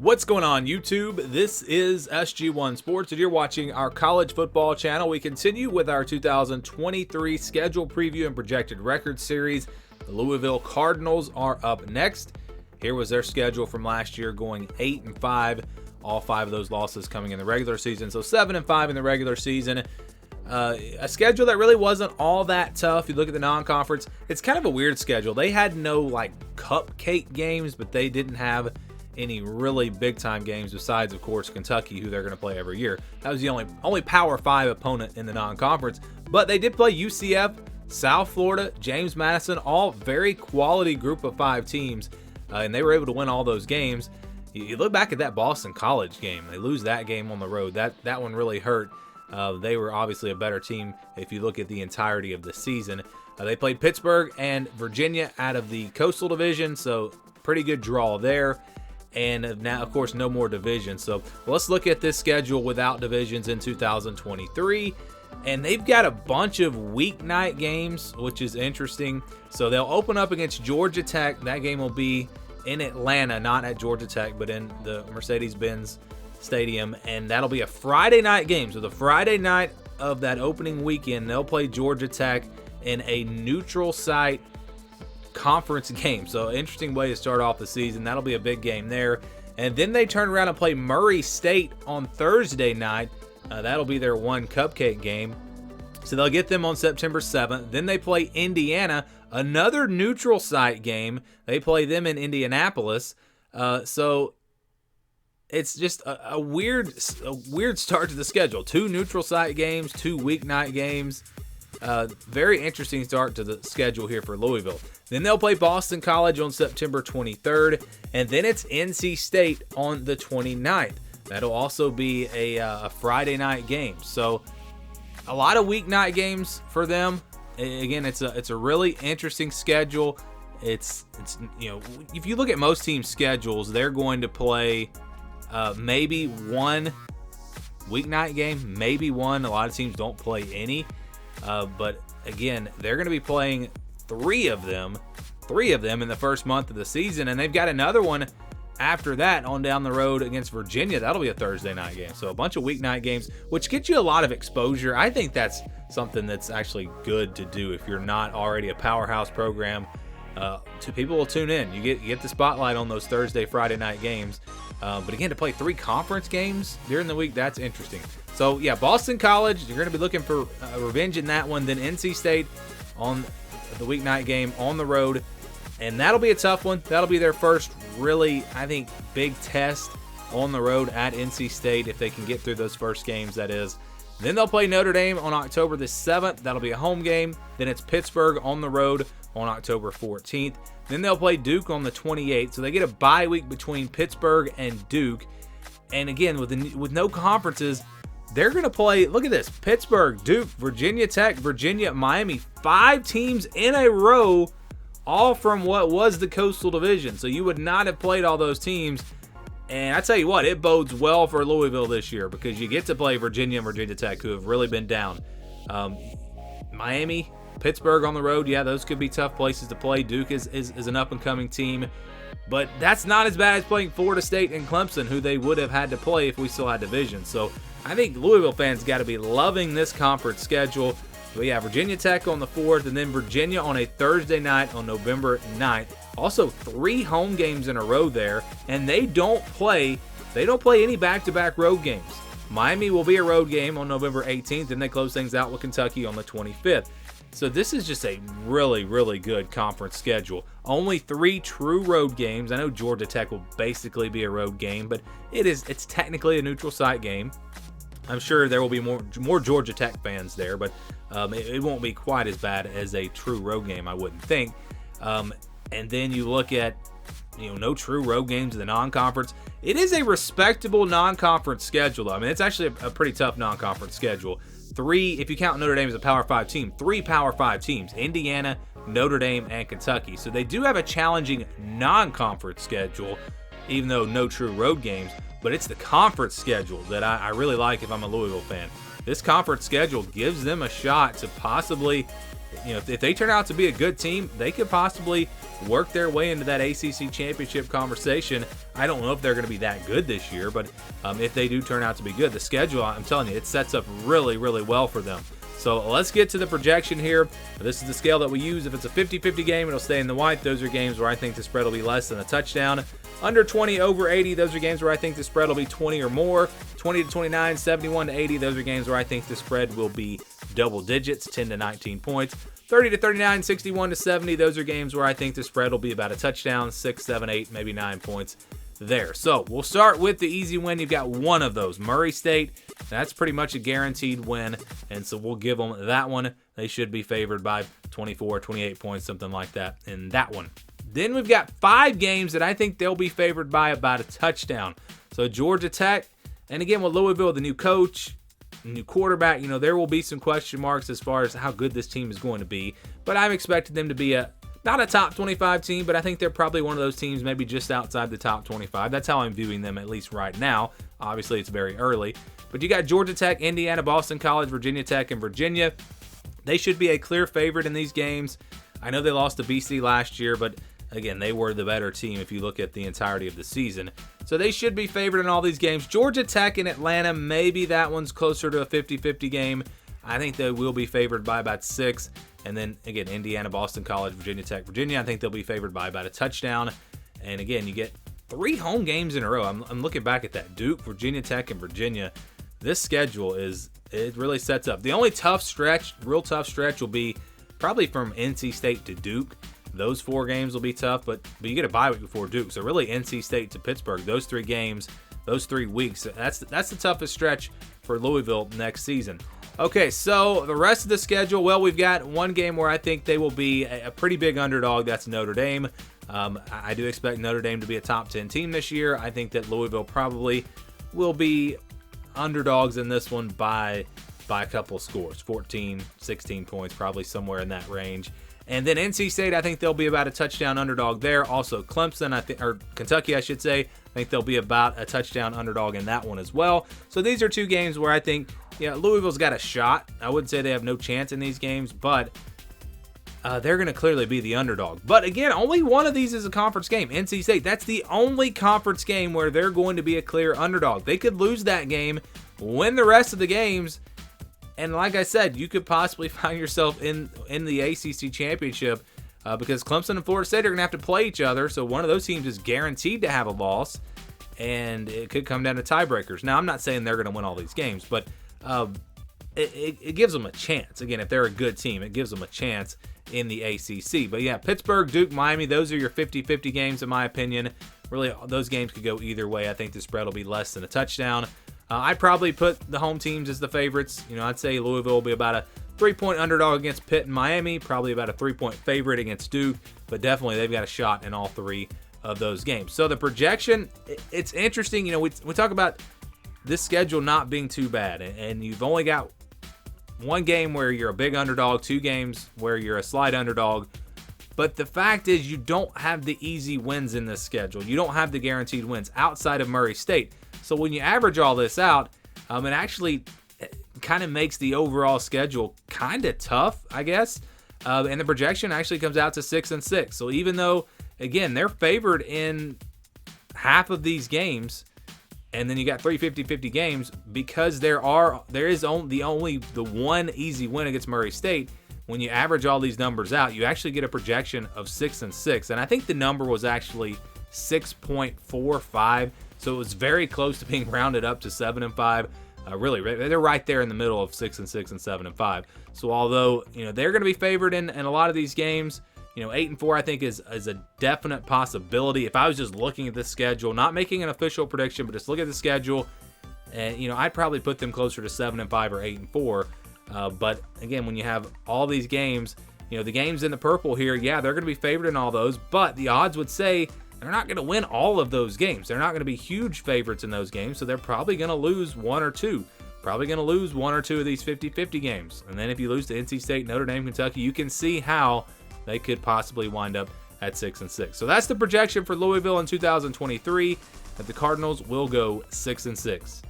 What's going on, YouTube? This is SG1 Sports, and you're watching our college football channel. We continue with our 2023 schedule preview and projected record series. The Louisville Cardinals are up next. Here was their schedule from last year, going 8-5. All 5 of those losses coming in the regular season, so 7-5 in the regular season. A schedule that really wasn't all that tough. You look at the non-conference, it's kind of a weird schedule. They had no cupcake games, but they didn't have any really big-time games besides, of course, Kentucky, who they're going to play every year. That was the only Power 5 opponent in the non-conference. But they did play UCF, South Florida, James Madison, all very quality group of 5 teams, and they were able to win all those games. You look back at that Boston College game. They lose that game on the road. That one really hurt. They were obviously a better team if you look at the entirety of the season. They played Pittsburgh and Virginia out of the Coastal Division, so pretty good draw there. And now, of course, no more divisions. So let's look at this schedule without divisions in 2023. And they've got a bunch of weeknight games, which is interesting. So they'll open up against Georgia Tech. That game will be in Atlanta, not at Georgia Tech, but in the Mercedes-Benz Stadium. And that'll be a Friday night game. So the Friday night of that opening weekend, they'll play Georgia Tech in a neutral site conference game. So interesting way to start off the season. That'll be a big game there. And then they turn around and play Murray State on Thursday night. That'll be their one cupcake game. So they'll get them on September 7th. Then they play Indiana, another neutral site game. They play them in Indianapolis. So it's just a weird start to the schedule. 2 neutral site games, 2 weeknight games. Very interesting start to the schedule here for Louisville. Then they'll play Boston College on September 23rd, and then it's NC State on the 29th. That'll also be a Friday night game. So a lot of weeknight games for them. Again, it's a really interesting schedule. It's if you look at most teams' schedules, they're going to play maybe one weeknight game, maybe one. A lot of teams don't play any. But again, they're going to be playing 3 of them in the first month of the season, and they've got another one after that on down the road against Virginia. That'll be a Thursday night game. So a bunch of weeknight games, which gets you a lot of exposure. I think that's something that's actually good to do if you're not already a powerhouse program. People will tune in. You get the spotlight on those Thursday, Friday night games. But again, to play 3 conference games during the week, that's interesting. So yeah, Boston College, you're going to be looking for revenge in that one. Then NC State on the weeknight game on the road. And that'll be a tough one. That'll be their first really, I think, big test on the road at NC State if they can get through those first games, that is. Then they'll play Notre Dame on October the 7th. That'll be a home game. Then it's Pittsburgh on the road on October 14th. Then they'll play Duke on the 28th. So they get a bye week between Pittsburgh and Duke. And again, with no conferences, they're going to play, look at this, Pittsburgh, Duke, Virginia Tech, Virginia, Miami, 5 teams in a row, all from what was the Coastal Division. So you would not have played all those teams. And I tell you what, it bodes well for Louisville this year because you get to play Virginia and Virginia Tech, who have really been down. Miami, Pittsburgh on the road, yeah, those could be tough places to play. Duke is an up-and-coming team. But that's not as bad as playing Florida State and Clemson, who they would have had to play if we still had divisions. So I think Louisville fans got to be loving this conference schedule. But yeah, Virginia Tech on the 4th, and then Virginia on a Thursday night on November 9th. Also 3 home games in a row there, and they don't play any back-to-back road games. Miami will be a road game on November 18th, and they close things out with Kentucky on the 25th. So this is just a really, really good conference schedule. Only 3 true road games. I know Georgia Tech will basically be a road game, but it's technically a neutral site game. I'm sure there will be more Georgia Tech fans there, but it won't be quite as bad as a true road game, I wouldn't think. And then you look at, no true road games in the non-conference. It is a respectable non-conference schedule, though. I mean, it's actually a pretty tough non-conference schedule. 3, if you count Notre Dame as a Power 5 team, 3 Power 5 teams, Indiana, Notre Dame, and Kentucky. So they do have a challenging non-conference schedule, even though no true road games. But it's the conference schedule that I really like if I'm a Louisville fan. This conference schedule gives them a shot to possibly if they turn out to be a good team, they could possibly work their way into that ACC championship conversation. I don't know if they're going to be that good this year, but if they do turn out to be good, the schedule, I'm telling you, it sets up really, really well for them. So let's get to the projection here. This is the scale that we use. If it's a 50-50 game, it'll stay in the white. Those are games where I think the spread will be less than a touchdown. Under 20, over 80, those are games where I think the spread will be 20 or more. 20 to 29, 71 to 80, those are games where I think the spread will be double digits, 10 to 19 points. 30 to 39, 61 to 70, those are games where I think the spread will be about a touchdown, 6, 7, 8, maybe 9 points there. So we'll start with the easy win. You've got one of those. Murray State, that's pretty much a guaranteed win, and so we'll give them that one. They should be favored by 24, 28 points, something like that in that one. Then we've got 5 games that I think they'll be favored by about a touchdown. So Georgia Tech, and again with Louisville, the new coach, new quarterback, there will be some question marks as far as how good this team is going to be, but I'm expecting them to be not a top 25 team, but I think they're probably one of those teams maybe just outside the top 25. That's how I'm viewing them, at least right now. Obviously, it's very early. But you got Georgia Tech, Indiana, Boston College, Virginia Tech, and Virginia. They should be a clear favorite in these games. I know they lost to BC last year, but again, they were the better team if you look at the entirety of the season. So they should be favored in all these games. Georgia Tech and Atlanta, maybe that one's closer to a 50-50 game. I think they will be favored by about 6. And then, again, Indiana, Boston College, Virginia Tech, Virginia, I think they'll be favored by about a touchdown. And, again, you get 3 home games in a row. I'm looking back at that. Duke, Virginia Tech, and Virginia. This schedule it really sets up. The only real tough stretch will be probably from NC State to Duke. Those 4 games will be tough, but you get a bye week before Duke. So, really, NC State to Pittsburgh, those 3 games, those 3 weeks, that's the toughest stretch for Louisville next season. Okay, so the rest of the schedule, well, we've got one game where I think they will be a pretty big underdog. That's Notre Dame. I do expect Notre Dame to be a top 10 team this year. I think that Louisville probably will be underdogs in this one by a couple scores, 14, 16 points, probably somewhere in that range. And then NC State, I think they'll be about a touchdown underdog there. Also Clemson, or Kentucky, I should say, I think they'll be about a touchdown underdog in that one as well. So these are 2 games where I think, Louisville's got a shot. I wouldn't say they have no chance in these games, but they're going to clearly be the underdog. But again, only one of these is a conference game. NC State, that's the only conference game where they're going to be a clear underdog. They could lose that game, win the rest of the games, and like I said, you could possibly find yourself in the ACC championship because Clemson and Florida State are going to have to play each other. So one of those teams is guaranteed to have a loss, and it could come down to tiebreakers. Now, I'm not saying they're going to win all these games, but it gives them a chance. Again, if they're a good team, it gives them a chance in the ACC. But yeah, Pittsburgh, Duke, Miami, those are your 50-50 games in my opinion. Really, those games could go either way. I think the spread will be less than a touchdown. I'd probably put the home teams as the favorites. I'd say Louisville will be about a 3-point underdog against Pitt and Miami, probably about a 3-point favorite against Duke, but definitely they've got a shot in all 3 of those games. So the projection, it's interesting. We talk about this schedule not being too bad, and you've only got 1 game where you're a big underdog, 2 games where you're a slight underdog. But the fact is you don't have the easy wins in this schedule. You don't have the guaranteed wins outside of Murray State. So when you average all this out, it actually kind of makes the overall schedule kind of tough, I guess. And the projection actually comes out to 6-6. So even though, again, they're favored in half of these games, and then you got 3 50-50 games, because there is only the 1 easy win against Murray State. When you average all these numbers out, you actually get a projection of 6-6. And I think the number was actually 6.45. So it was very close to being rounded up to 7-5. Really, they're right there in the middle of 6-6 and 7-5. So although they're going to be favored in a lot of these games, 8-4 I think is a definite possibility. If I was just looking at this schedule, not making an official prediction, but just look at the schedule, and I'd probably put them closer to 7-5 or 8-4. But again, when you have all these games, the games in the purple here, yeah, they're going to be favored in all those, but the odds would say they're not going to win all of those games. They're not going to be huge favorites in those games, so they're probably going to lose 1 or 2. Probably going to lose 1 or 2 of these 50-50 games. And then if you lose to NC State, Notre Dame, Kentucky, you can see how they could possibly wind up at 6-6. So that's the projection for Louisville in 2023, that the Cardinals will go 6-6.